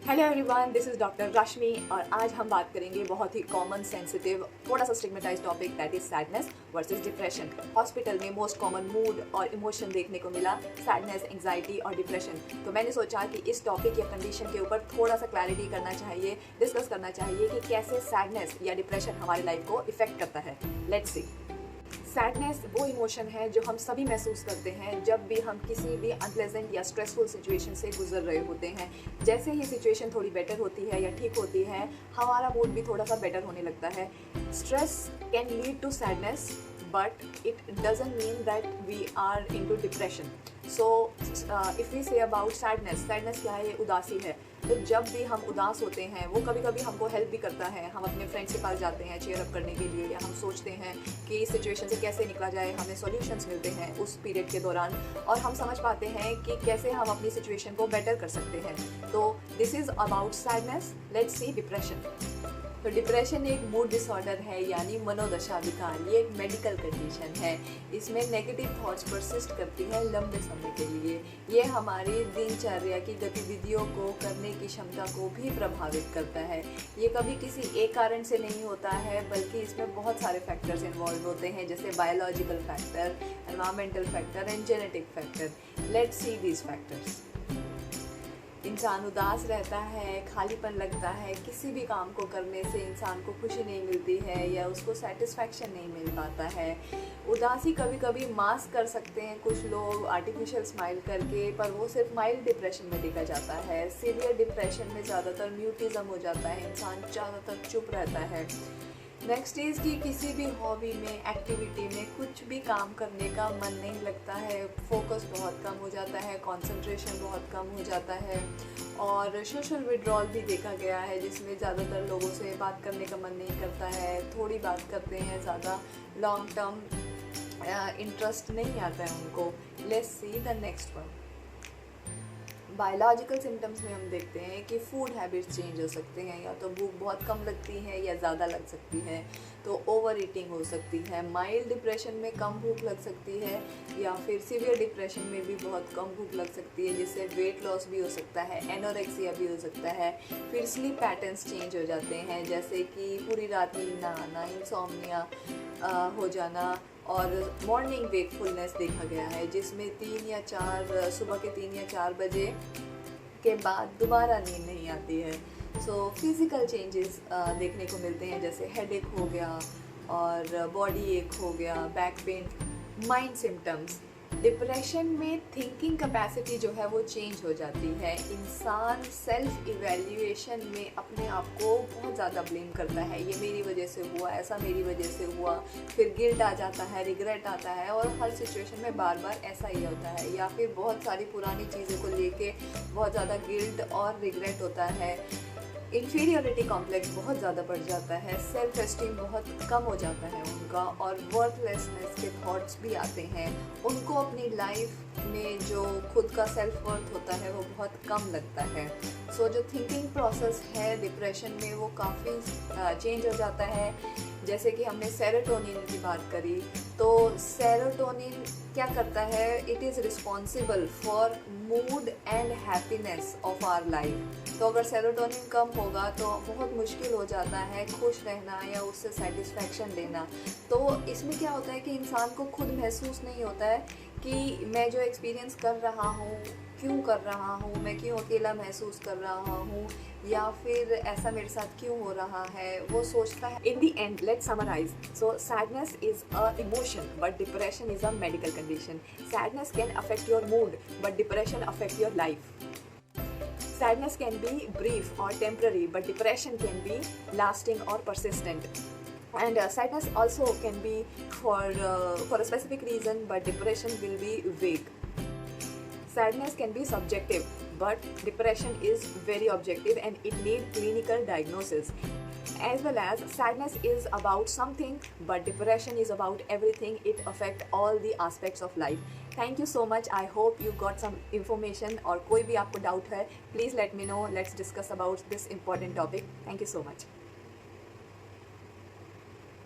Hello everyone, this is doctor Rashmi और आज हम बात करेंगे बहुत ही कॉमन सेंसिटिव थोड़ा सा stigmatise topic that is sadness versus depression. Hospital में मोस्ट कॉमन मूड और इमोशन देखने को मिला सैडनेस, एंग्जाइटी और डिप्रेशन। तो मैंने सोचा कि इस टॉपिक या कंडीशन के ऊपर थोड़ा सा क्लैरिटी करना चाहिए, डिस्कस करना चाहिए कि कैसे सैडनेस या डिप्रेशन हमारी लाइफ को इफेक्ट करता है। Let's see. सैडनेस वो इमोशन है जो हम सभी महसूस करते हैं जब भी हम किसी भी अनप्लेजेंट या स्ट्रेसफुल सिचुएशन से गुजर रहे होते हैं। जैसे ही सिचुएशन थोड़ी बेटर होती है या ठीक होती है, हमारा मूड भी थोड़ा सा बेटर होने लगता है। Stress can lead to sadness but it doesn't mean that we are into depression. So if we say about sadness क्या है? ये उदासी है। तो जब भी हम उदास होते हैं, वो कभी कभी हमको हेल्प भी करता है। हम अपने फ्रेंड्स के पास जाते हैं चीयर अप करने के लिए, या हम सोचते हैं कि इस सिचुएशन से कैसे निकला जाए, हमें सॉल्यूशंस मिलते हैं उस पीरियड के दौरान और हम समझ पाते हैं कि कैसे हम अपनी सिचुएशन को बेटर कर सकते हैं। तो this is about sadness. Let's see depression. तो डिप्रेशन एक मूड डिसऑर्डर है, यानी मनोदशा विकार। ये एक मेडिकल कंडीशन है। इसमें नेगेटिव थॉट्स परसिस्ट करती है लंबे समय के लिए। ये हमारी दिनचर्या की गतिविधियों को करने की क्षमता को भी प्रभावित करता है। ये कभी किसी एक कारण से नहीं होता है, बल्कि इसमें बहुत सारे फैक्टर्स इन्वॉल्व होते हैं, जैसे biological factor, environmental factor and genetic factor. Let's see these factors. इंसान उदास रहता है, खालीपन लगता है, किसी भी काम को करने से इंसान को खुशी नहीं मिलती है या उसको सेटिस्फैक्शन नहीं मिल पाता है। उदासी कभी कभी मास्क कर सकते हैं कुछ लोग आर्टिफिशियल स्माइल करके, पर वो सिर्फ माइल्ड डिप्रेशन में देखा जाता है। सीवियर डिप्रेशन में ज़्यादातर म्यूटिज़म हो जाता है, इंसान ज़्यादातर चुप रहता है। नेक्स्ट इज़ कि किसी भी हॉबी में, एक्टिविटी में कुछ भी काम करने का मन नहीं लगता है, फोकस बहुत कम हो जाता है, कंसंट्रेशन बहुत कम हो जाता है और सोशल विड्रॉल भी देखा गया है, जिसमें ज़्यादातर लोगों से बात करने का मन नहीं करता है, थोड़ी बात करते हैं, ज़्यादा लॉन्ग टर्म इंटरेस्ट नहीं आता है उनको। Let's see the next one. Biological symptoms में हम देखते हैं कि फूड हैबिट्स चेंज हो सकते हैं, या तो भूख बहुत कम लगती है या ज़्यादा लग सकती है, तो ओवर ईटिंग हो सकती है। माइल्ड डिप्रेशन में कम भूख लग सकती है, या फिर सीवियर डिप्रेशन में भी बहुत कम भूख लग सकती है, जिससे वेट लॉस भी हो सकता है, एनोरेक्सिया भी हो सकता है। फिर स्लीप पैटर्न्स चेंज हो जाते हैं, जैसे कि पूरी रात नींद ना आना, इंसोम्निया हो जाना और मॉर्निंग वेकफुलनेस देखा गया है, जिसमें 3 या 4 सुबह के 3 या 4 बजे के बाद दोबारा नींद नहीं आती है। सो फिज़िकल चेंजेस देखने को मिलते हैं, जैसे हेडेक हो गया और बॉडी एक हो गया, back pain. Mind symptoms. Depression में थिंकिंग कैपेसिटी जो है वो चेंज हो जाती है। इंसान सेल्फ इवैल्यूएशन में अपने आप को बहुत ज़्यादा ब्लेम करता है, ये मेरी वजह से हुआ, ऐसा मेरी वजह से हुआ। फिर गिल्ट आ जाता है, रिग्रेट आता है और हर सिचुएशन में बार बार ऐसा ही होता है। या फिर बहुत सारी पुरानी चीज़ों को लेके बहुत ज़्यादा गिल्ट और रिग्रेट होता है। इन्फीरियोरिटी कॉम्प्लेक्स बहुत ज़्यादा बढ़ जाता है, सेल्फ एस्टीम बहुत कम हो जाता है उनका, और वर्थलेसनेस के थॉट्स भी आते हैं। उनको अपनी लाइफ में जो खुद का सेल्फ वर्थ होता है वो बहुत कम लगता है। सो जो थिंकिंग प्रोसेस है डिप्रेशन में वो काफ़ी चेंज हो जाता है। जैसे कि हमने सेरोटोनिन की बात करी, तो सेरोटोनिन क्या करता है? It is responsible for mood and happiness of our life. तो अगर सेरोटोनिन कम होगा तो बहुत मुश्किल हो जाता है खुश रहना या उससे सेटिस्फैक्शन लेना। तो इसमें क्या होता है कि इंसान को खुद महसूस नहीं होता है कि मैं जो एक्सपीरियंस कर रहा हूँ क्यों कर रहा हूँ, मैं क्यों अकेला महसूस कर रहा हूँ, या फिर ऐसा मेरे साथ क्यों हो रहा है, वो सोचता है। In the end let's summarise. So sadness is a emotion but depression is a medical condition. Sadness can affect your mood but depression affect your life. Sadness can be brief or temporary, but depression can be lasting or persistent. And sadness also can be for a specific reason, but depression will be vague. Sadness can be subjective, but depression is very objective and it needs clinical diagnosis. As well as sadness is about something, but depression is about everything. It affects all the aspects of life. Thank you so much. I hope you got some information. और कोई भी आपको doubt है, please let me know. Let's discuss about this important topic. Thank you so much.